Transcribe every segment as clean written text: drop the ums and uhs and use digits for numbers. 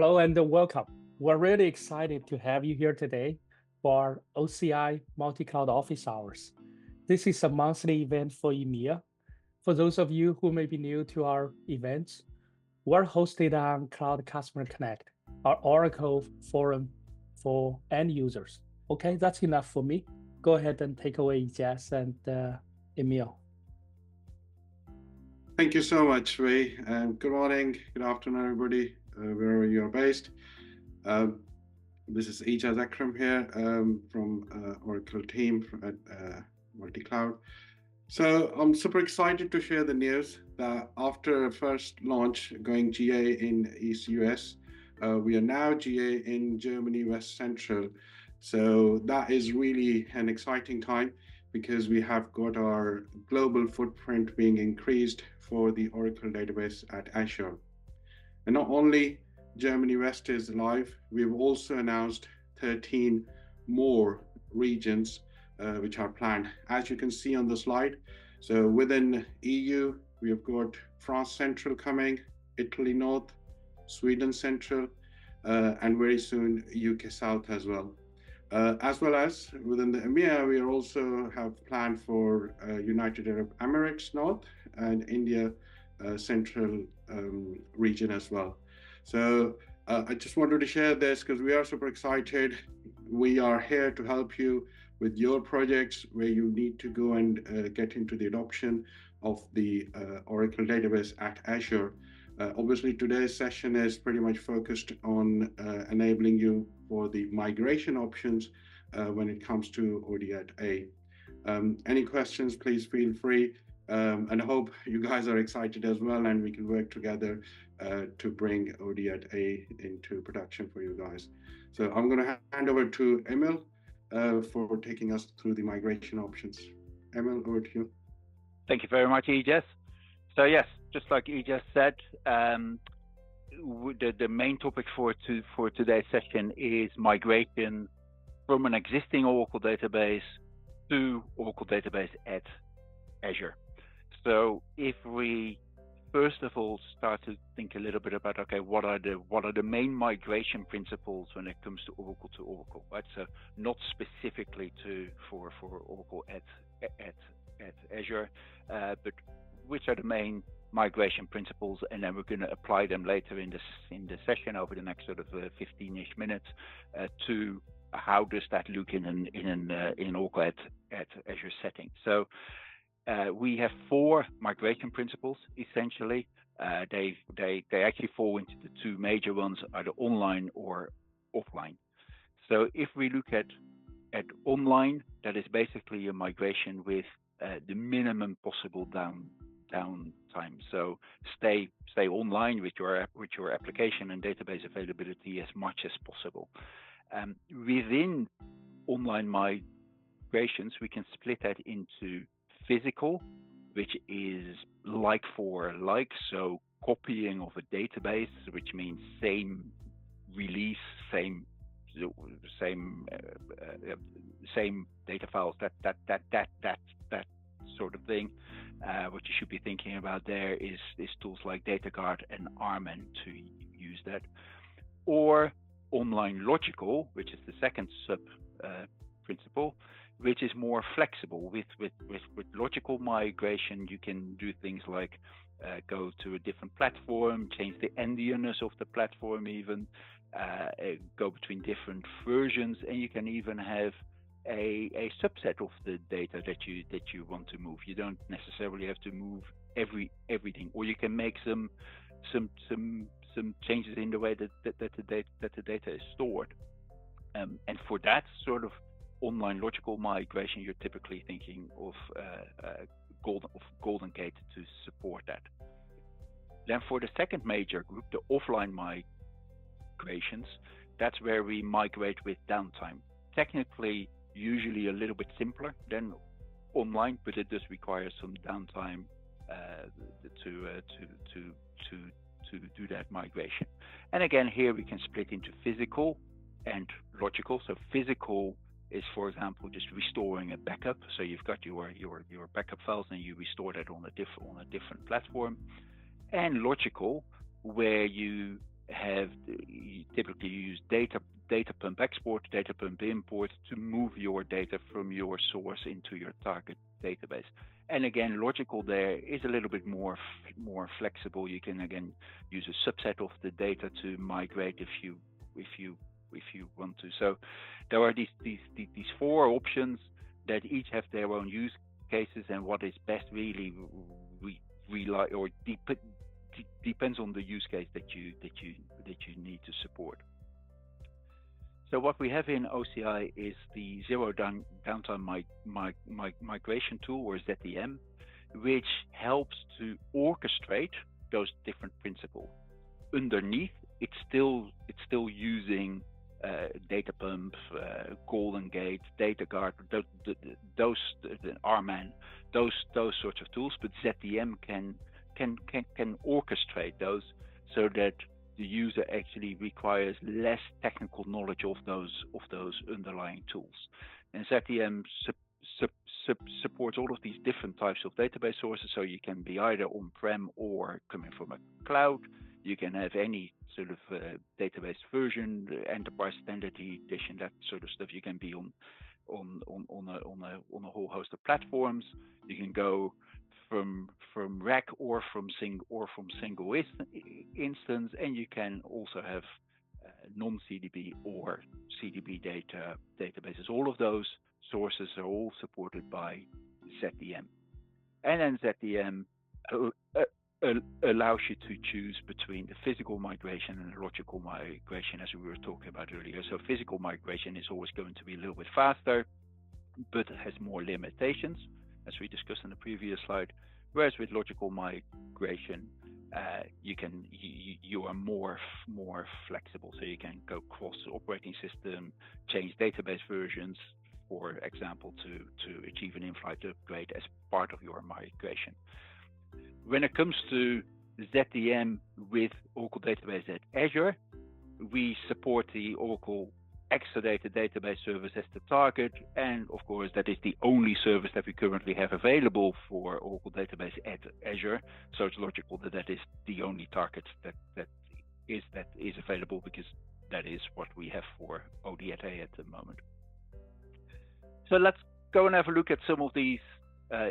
Hello and welcome. We're really excited to have you here today for OCI Multicloud Office Hours. This is a monthly event for EMEA. For those of you who may be new to our events, we're hosted on Cloud Customer Connect, our Oracle forum for end users. Okay, that's enough for me. Go ahead and take away Ejaz and Emil. Thank you so much, Ray. Good morning, good afternoon, everybody, wherever you are based. This is Ejaz Akram here from Oracle team at Multicloud. So I'm super excited to share the news that after a first launch going GA in East US, we are now GA in Germany, West Central. So that is really an exciting time because we have got our global footprint being increased for the Oracle Database at Azure. And not only Germany West is live, we've also announced 13 more regions which are planned. As you can see on the slide, so within EU, we have got France Central coming, Italy North, Sweden Central, and very soon UK South as well. As well as within the EMEA, we also have planned for United Arab Emirates North and India Central region as well. So I just wanted to share this because we are super excited. We are here to help you with your projects where you need to go and get into the adoption of the Oracle database at Azure. Obviously, today's session is pretty much focused on enabling you for the migration options when it comes to ODAT-A. Any questions, please feel free. And I hope you guys are excited as well, and we can work together to bring ODAT-A into production for you guys. So I'm going to hand over to Emil for taking us through the migration options. Emil, over to you. Thank you very much, Ejaz. So yes, just like Ejaz said, the main topic for today's session is migration from an existing Oracle database to Oracle Database at Azure. So if we first of all start to think a little bit about, okay, what are the main migration principles when it comes to Oracle, right? So not specifically for Oracle at Azure, but which are the main migration principles, and then we're going to apply them later in the session over the next sort of 15-ish minutes to how does that look in an Oracle at Azure setting. So we have 4 migration principles essentially. They actually fall into the 2 major ones, either online or offline. So if we look at online, that is basically a migration with the minimum possible downtime. So stay online with your application and database availability as much as possible. Within online migrations, we can split that into physical, which is like for like, so copying of a database, which means same release, same data files, that sort of thing. What you should be thinking about there is tools like DataGuard and Armen to use that. Or online logical, which is the second sub principle, which is more flexible. With logical migration, you can do things like go to a different platform, change the endianness of the platform, even go between different versions, and you can even have a subset of the data that you want to move. You don't necessarily have to move everything, or you can make some changes in the way that the data is stored. And for that sort of online logical migration, you're typically thinking of Golden Gate to support that. Then for the second major group, the offline migrations, that's where we migrate with downtime. Technically, usually a little bit simpler than online, but it does require some downtime to do that migration. And again, here we can split into physical and logical. So physical is, for example, just restoring a backup. So you've got your backup files and you restore that on a different platform. And logical, where you have you typically use data pump export, data pump import to move your data from your source into your target database. And again, logical there is a little bit more flexible. You can again use a subset of the data to migrate if you want to. So there are these four options that each have their own use cases, and what is best really depends on the use case that you need to support. So what we have in OCI is the zero downtime migration tool, or ZDM, which helps to orchestrate those different principles. Underneath, it's still using data pump, golden gate, data guard, those RMAN, those sorts of tools. But ZDM can orchestrate those so that the user actually requires less technical knowledge of those underlying tools. And ZDM supports all of these different types of database sources. So you can be either on-prem or coming from a cloud. You can have any sort of database version, enterprise standard edition, that sort of stuff. You can be on a whole host of platforms. You can go from rack or from single instance, and you can also have non-CDB or CDB databases. All of those sources are all supported by ZDM, and then ZDM allows you to choose between the physical migration and the logical migration, as we were talking about earlier. So physical migration is always going to be a little bit faster, but it has more limitations, as we discussed in the previous slide. Whereas with logical migration, you are more flexible, so you can go cross operating system, change database versions, for example, to achieve an in-flight upgrade as part of your migration. When it comes to ZDM with Oracle Database at Azure, we support the Oracle Exadata database service as the target, and of course that is the only service that we currently have available for Oracle Database at Azure. So it's logical that is the only target that is available, because that is what we have for OData at the moment. So let's go and have a look at some of these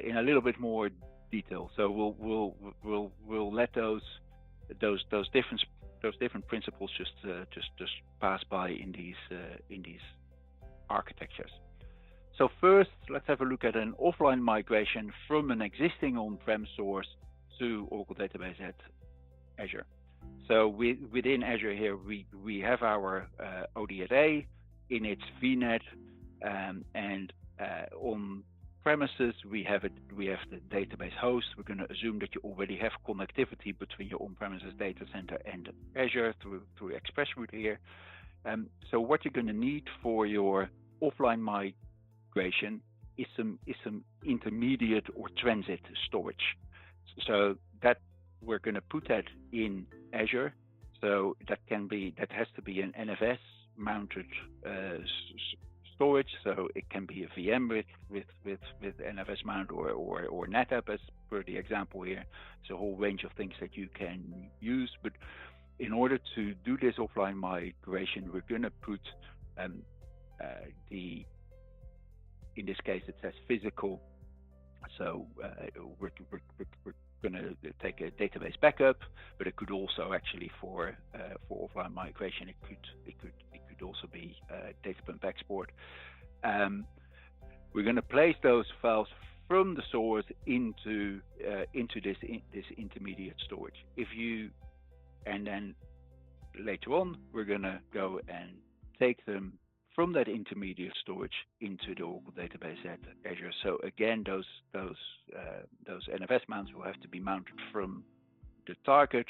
in a little bit more detail. So we'll let those different principles just pass by in these architectures. So first, let's have a look at an offline migration from an existing on-prem source to Oracle Database at Azure. So within Azure here, we have our OData in its VNet, and on premises we have the database host. We're going to assume that you already have connectivity between your on-premises data center and Azure through Express Route here. So what you're going to need for your offline migration is some intermediate or transit storage. So that we're going to put that in Azure. So that has to be an NFS mounted storage. So it can be a VM with NFS mount or NetApp, as per the example here. It's a whole range of things that you can use. But in order to do this offline migration, we're going to put in this case it says physical. So we're going to take a database backup, but it could also actually for offline migration, it could also be data pump export. We're going to place those files from the source into this intermediate storage. And then later on, we're going to go and take them from that intermediate storage into the Oracle Database at Azure. So again, those NFS mounts will have to be mounted from the target,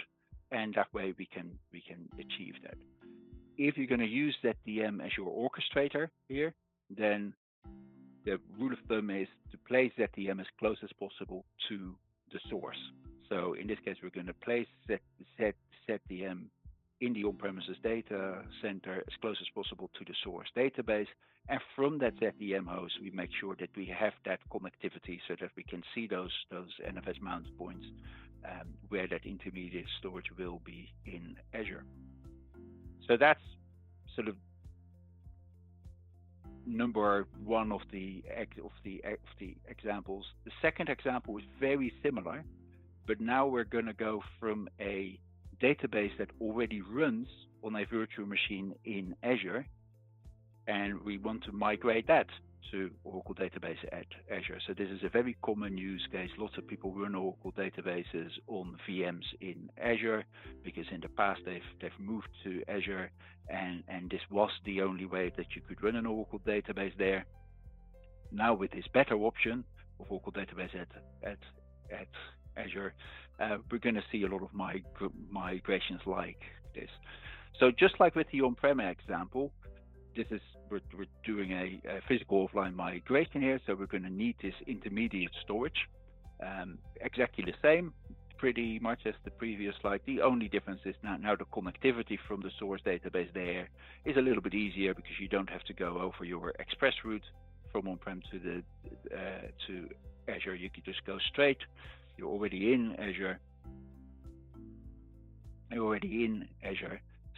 and that way we can achieve that. If you're going to use ZDM as your orchestrator here, then the rule of thumb is to place ZDM as close as possible to the source. So in this case, we're going to place ZDM in the on-premises data center as close as possible to the source database. And from that ZDM host, we make sure that we have that connectivity so that we can see those NFS mount points where that intermediate storage will be in Azure. So that's sort of number one of the examples. The second example is very similar, but now we're going to go from a database that already runs on a virtual machine in Azure, and we want to migrate that to Oracle Database at Azure. So this is a very common use case. Lots of people run Oracle databases on VMs in Azure because in the past they've moved to Azure, and this was the only way that you could run an Oracle database there. Now with this better option of Oracle Database at Azure, we're going to see a lot of migrations like this. So just like with the on-prem example, we're doing a physical offline migration here, so we're going to need this intermediate storage. Exactly the same, pretty much as the previous slide. The only difference is now the connectivity from the source database there is a little bit easier because you don't have to go over your express route from on-prem to Azure. You can just go straight. You're already in Azure.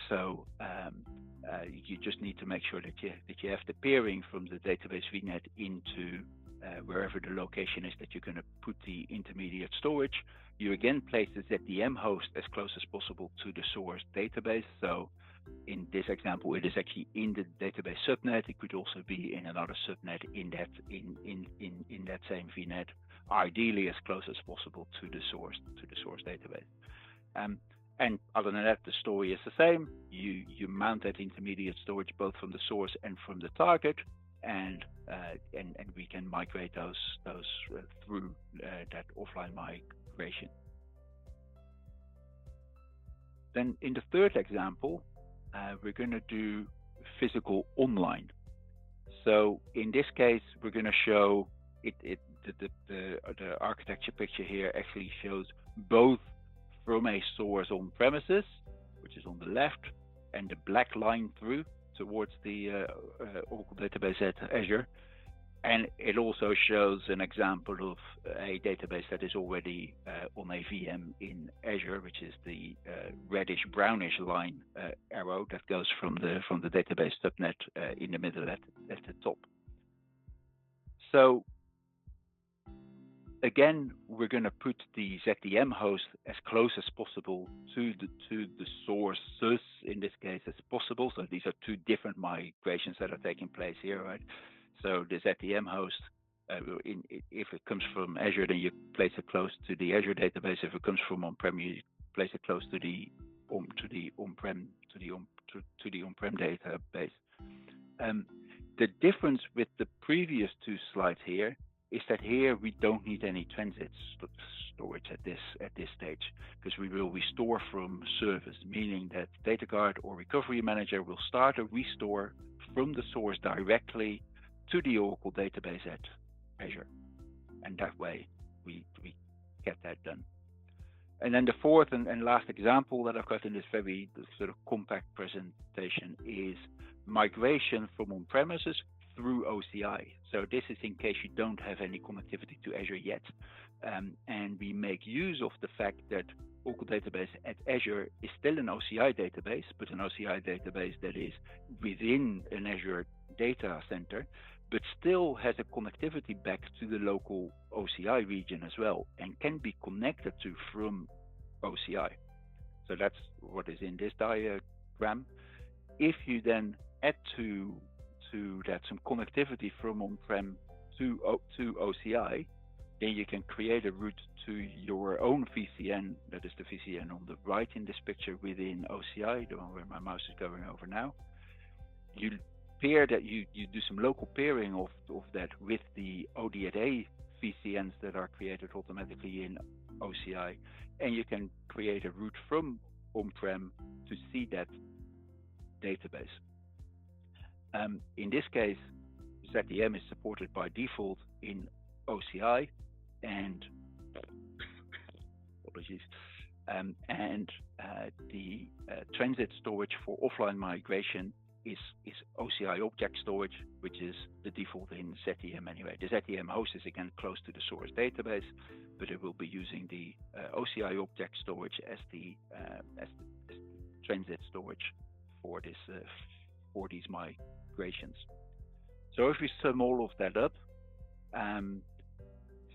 So you just need to make sure that you have the peering from the database VNet into wherever the location is that you're going to put the intermediate storage. You again place the ZDM host as close as possible to the source database. So in this example, it is actually in the database subnet. It could also be in another subnet in that same VNet, ideally as close as possible to the source database. And other than that, the story is the same. You mount that intermediate storage both from the source and from the target, and we can migrate those through that offline migration. Then in the third example, we're going to do physical online. So in this case, we're going to show the architecture picture here actually shows both from a source on premises, which is on the left, and the black line through towards the Oracle Database at Azure. And it also shows an example of a database that is already on a VM in Azure, which is the reddish brownish line arrow that goes from the database subnet in the middle at the top. So again, we're going to put the ZDM host as close as possible to the sources in this case as possible. So these are two different migrations that are taking place here, right? So the ZDM host, if it comes from Azure, then you place it close to the Azure database. If it comes from on-prem, you place it close to the on-prem database. The difference with the previous two slides here is that here we don't need any transit storage at this stage, because we will restore from service, meaning that Data Guard or Recovery Manager will start a restore from the source directly to the Oracle database at Azure, and that way we get that done. And then the fourth and last example that I've got in this very sort of compact presentation is migration from on-premises through OCI. So this is in case you don't have any connectivity to Azure yet. And we make use of the fact that Oracle Database at Azure is still an OCI database, but an OCI database that is within an Azure data center, but still has a connectivity back to the local OCI region as well, and can be connected to from OCI. So that's what is in this diagram. If you then add to that some connectivity from on-prem to OCI, then you can create a route to your own VCN. That is the VCN on the right in this picture within OCI, the one where my mouse is going over now. You pair that, you do some local pairing of that with the OData VCNs that are created automatically in OCI, and you can create a route from on-prem to see that database. In this case, ZDM is supported by default in OCI, and apologies, and the transit storage for offline migration is OCI object storage, which is the default in ZDM anyway. The ZDM host is again close to the source database, but it will be using the OCI object storage as the transit storage for these migrations. So if we sum all of that up,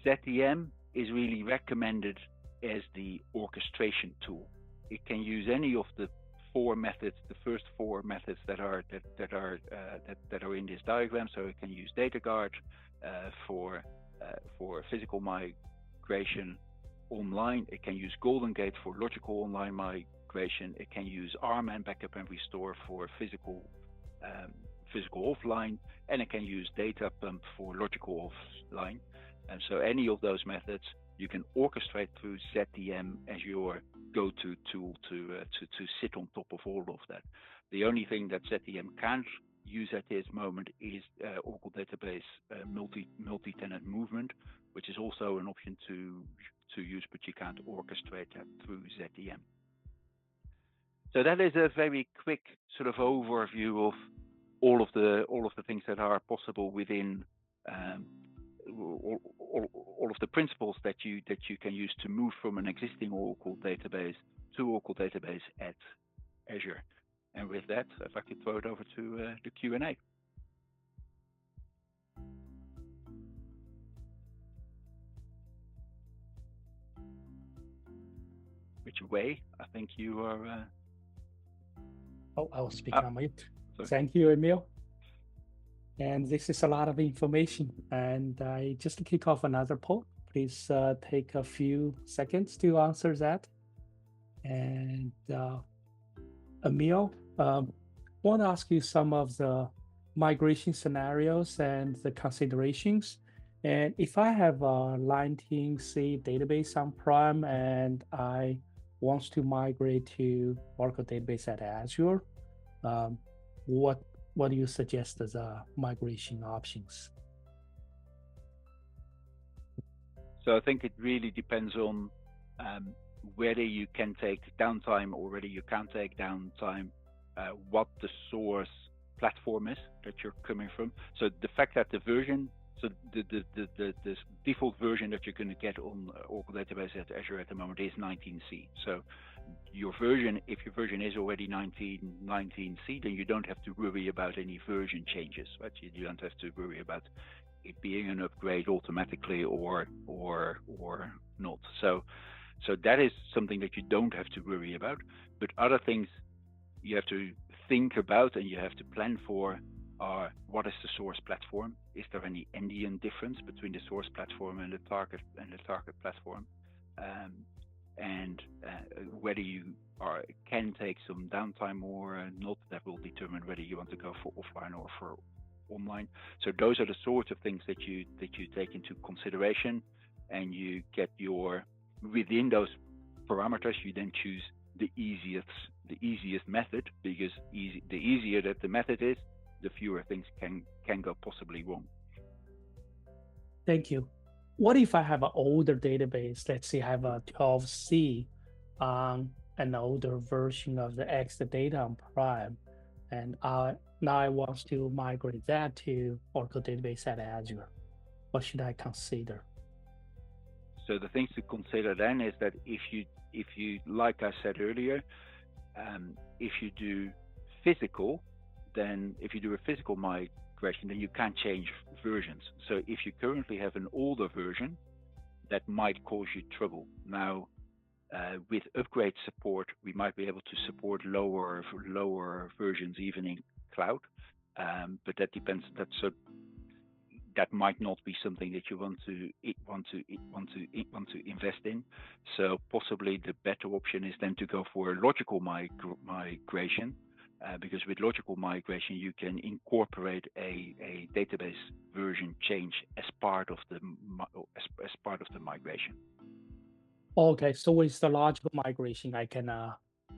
ZTM is really recommended as the orchestration tool. It can use any of the four methods, the first four methods that are in this diagram. So it can use DataGuard for physical migration online. It can use Golden Gate for logical online migration. It can use RMAN backup and restore for physical offline, and it can use Data Pump for logical offline. And so any of those methods you can orchestrate through ZTM as your go-to tool to sit on top of all of that. The only thing that ZTM can't use at this moment is Oracle Database multi-tenant movement, which is also an option to use, but you can't orchestrate that through ZTM. So that is a very quick sort of overview of all of the things that are possible within all of the principles that you can use to move from an existing Oracle database to Oracle Database at Azure. And with that, I'd like to throw it over to the Q&A. Which way? I think you are. Oh, I was speaking on mute. Thank you, Emil. And this is a lot of information. And just to kick off another poll, please take a few seconds to answer that. And Emil, want to ask you some of the migration scenarios and the considerations. And if I have a Line-10C database on-prem and I want to migrate to Oracle Database at Azure, what do you suggest as migration options? So I think it really depends on whether you can take downtime or whether you can't take downtime, what the source platform is that you're coming from. So the fact that the version, so the default version that you're going to get on Oracle Database at Azure at the moment is 19C. So your version, if your version is already 19C, then you don't have to worry about any version changes, right? You don't have to worry about it being an upgrade automatically or not. So that is something that you don't have to worry about. But other things you have to think about and you have to plan for are, what is the source platform? Is there any endian difference between the source platform and the target platform? And whether you can take some downtime or not, that will determine whether you want to go for offline or for online. So those are the sorts of things that you take into consideration, and you get within those parameters, you then choose the easiest method, because the easier that the method is, the fewer things can go possibly wrong. Thank you. What if I have an older database? Let's say I have a 12C on an older version of the Exadata on-prem, and now I want to migrate that to Oracle Database at Azure. What should I consider? So the things to consider then is that if you like I said earlier, if you do physical, then if you do a physical migration, then you can't change versions. So if you currently have an older version, that might cause you trouble. Now, with upgrade support, we might be able to support lower versions even in cloud, but that depends. That might not be something that you want to invest in. So possibly the better option is then to go for a logical migration, because with logical migration you can incorporate a database version change as part of the migration. Okay, so with the logical migration, I can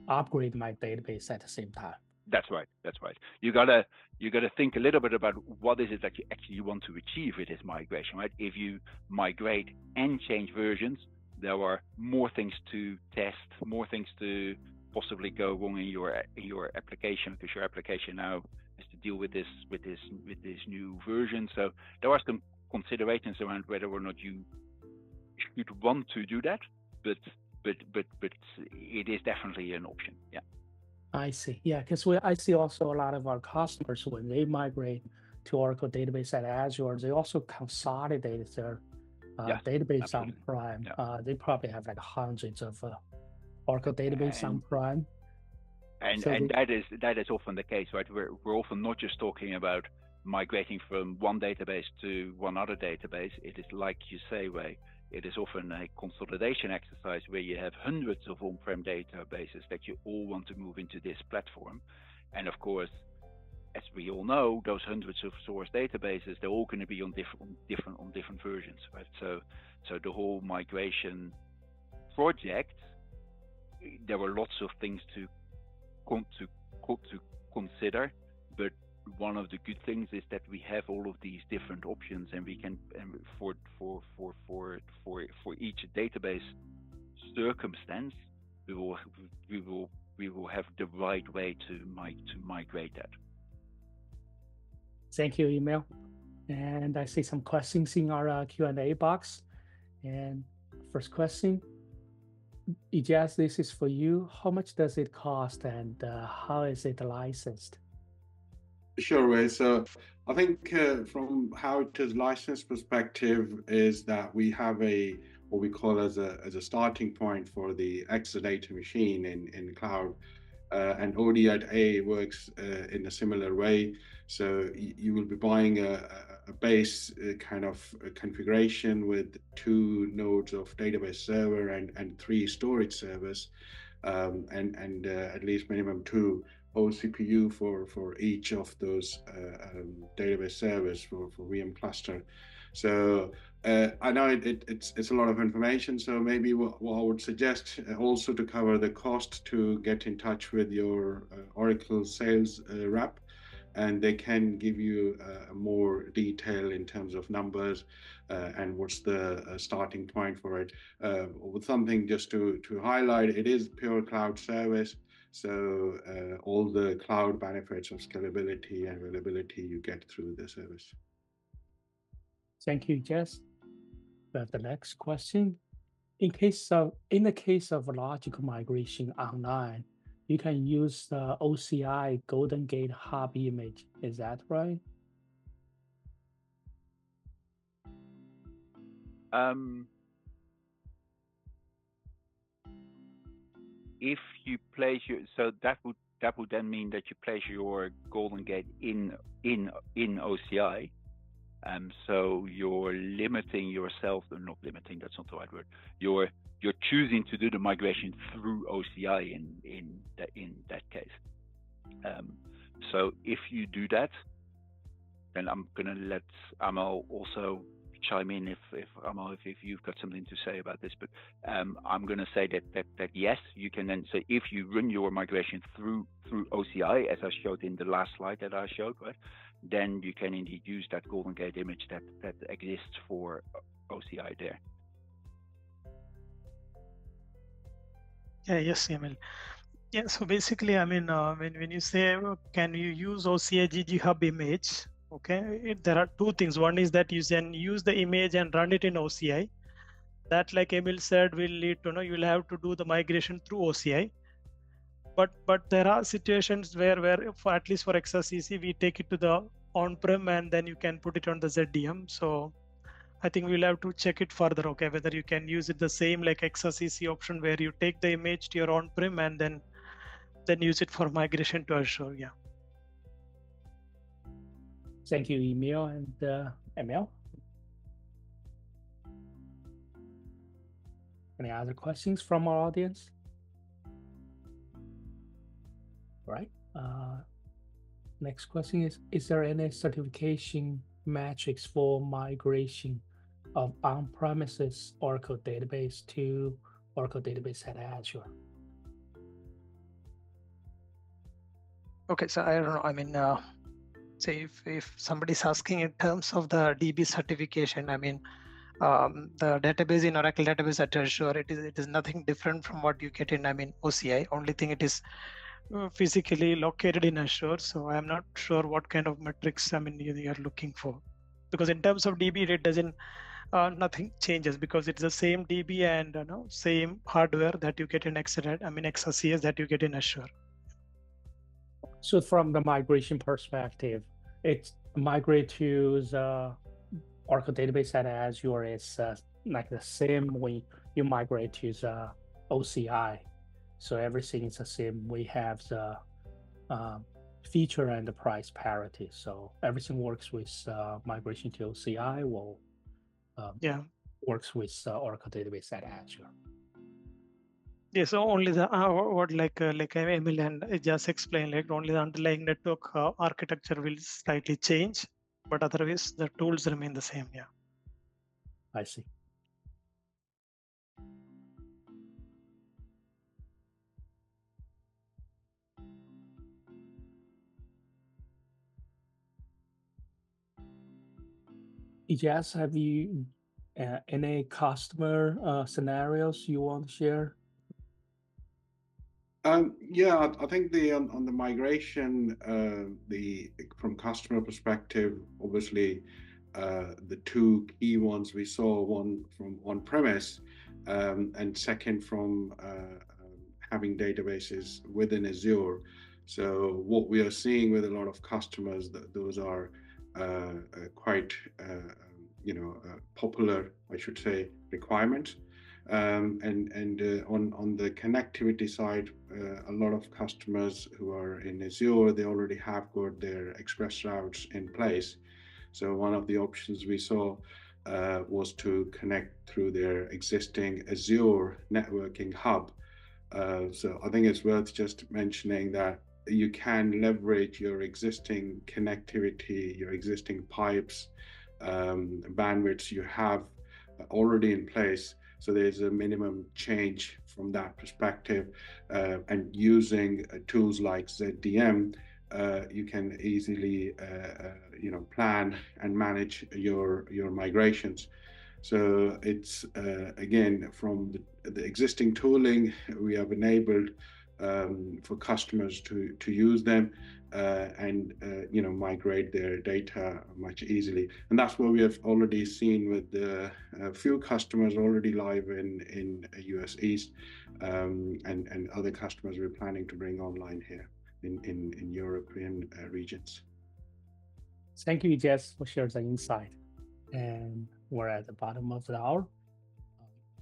upgrade my database at the same time. That's right. You gotta think a little bit about what is it that you actually want to achieve with this migration, right? If you migrate and change versions, there are more things to test, more things to possibly go wrong in your application, because your application now has to deal with this new version. So there are some considerations around whether or not you should want to do that, but it is definitely an option. Yeah. I see. Yeah, because I see also a lot of our customers when they migrate to Oracle Database at Azure, they also consolidate their Yes, database absolutely. on-prem. Yeah. They probably have like hundreds of Oracle Database And on-prem. and So and they, that is often the case, right? We're often not just talking about migrating from one database to one other database. It is like you say, Ray, it is often a consolidation exercise where you have hundreds of on-prem databases that you all want to move into this platform. And of course, as we all know, those hundreds of source databases, they're all going to be on different versions, right? So the whole migration project, there were lots of things to consider, but one of the good things is that we have all of these different options, and we can, and for each database circumstance, we will have the right way to migrate that. thank you, email. And I see some questions in our Q&A box. And first question, Ejaz, this is for you. How much does it cost, and how is it licensed? Sure, Ray. So I think from how it is licensed perspective is that we have what we call as a starting point for the Exadata machine in cloud. And ODA works in a similar way. So you will be buying a base kind of configuration with 2 nodes of database server and 3 storage servers, and at least minimum 2 OCPU for each of those database servers for VM cluster. So I know it's a lot of information, so maybe what I would suggest also to cover the cost, to get in touch with your Oracle sales rep, and they can give you more detail in terms of numbers and what's the starting point for it. With something just to highlight, it is pure cloud service. So all the cloud benefits of scalability and availability you get through the service. Thank you, Jess. We have the next question. In the case of logical migration online, you can use the OCI Golden Gate Hub image. Is that right? If you place so that would then mean that you place your Golden Gate in OCI. So you're limiting yourself, or not limiting, that's not the right word. You're choosing to do the migration through OCI in that case. So if you do that, then I'm gonna let Amal also chime in if Amal, if you've got something to say about this. But I'm gonna say that yes, you can then say, if you run your migration through OCI, as I showed in the last slide that I showed, right, then you can indeed use that Golden Gate image that exists for OCI there. Yeah, yes, Emil. Yeah, so basically, I mean, when you say, can you use OCI GG Hub image? Okay, there are 2 things. One is that you can use the image and run it in OCI. That, like Emil said, will lead to, you will have to do the migration through OCI. But there are situations where for at least for XRCC, we take it to the on-prem and then you can put it on the ZDM. So I think we'll have to check it further, okay, whether you can use it the same like XRCC option where you take the image to your on-prem and then use it for migration to Azure. Yeah. Thank you, Emil and Emil. Any other questions from our audience? All right. Next question is there any certification metrics for migration of on-premises Oracle database to Oracle Database at Azure? Okay, so I don't know. I mean, say if somebody's asking in terms of the DB certification, I mean, the database in Oracle Database at Azure, it is nothing different from what you get in, I mean, OCI. Only thing, it is physically located in Azure. So I'm not sure what kind of metrics, I mean, you are looking for, because in terms of DB, it doesn't, nothing changes because it's the same DB and same hardware that you get in XRCS that you get in Azure. So from the migration perspective, it's migrate to the Oracle Database at Azure is like the same when you migrate to the OCI. So everything is the same. We have the feature and the price parity. So everything works with migration to OCI will Yeah. works with Oracle Database at Azure. Yeah, so only the what like Emil and I just explained, like only the underlying network architecture will slightly change, but otherwise the tools remain the same. Yeah. I see. Ejaz, have you any customer scenarios you want to share? Yeah, I think the on the migration, the from customer perspective, obviously, the two key ones we saw, one from on-premise, and second from having databases within Azure. So what we are seeing with a lot of customers, that those are quite popular, I should say, requirements. On the connectivity side, a lot of customers who are in Azure, they already have got their express routes in place. So one of the options we saw was to connect through their existing Azure networking hub. So I think it's worth just mentioning that you can leverage your existing connectivity, your existing pipes, bandwidths you have already in place. So there's a minimum change from that perspective. And using tools like ZDM, you can easily plan and manage your migrations. So it's again, from the existing tooling, we have enabled for customers to use them and migrate their data much easily. And that's what we have already seen with a few customers already live in US East, and other customers we're planning to bring online here in European regions. Thank you, Ejaz, for sharing the insight. And we're at the bottom of the hour.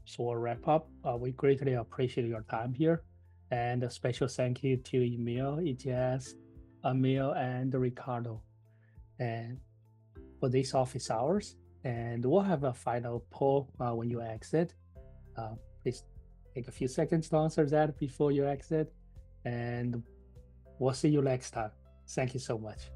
So we'll wrap up. We greatly appreciate your time here. And a special thank you to Emil, Ejaz, Emil, and Ricardo, and for these office hours. And we'll have a final poll when you exit. Please take a few seconds to answer that before you exit. And we'll see you next time. Thank you so much.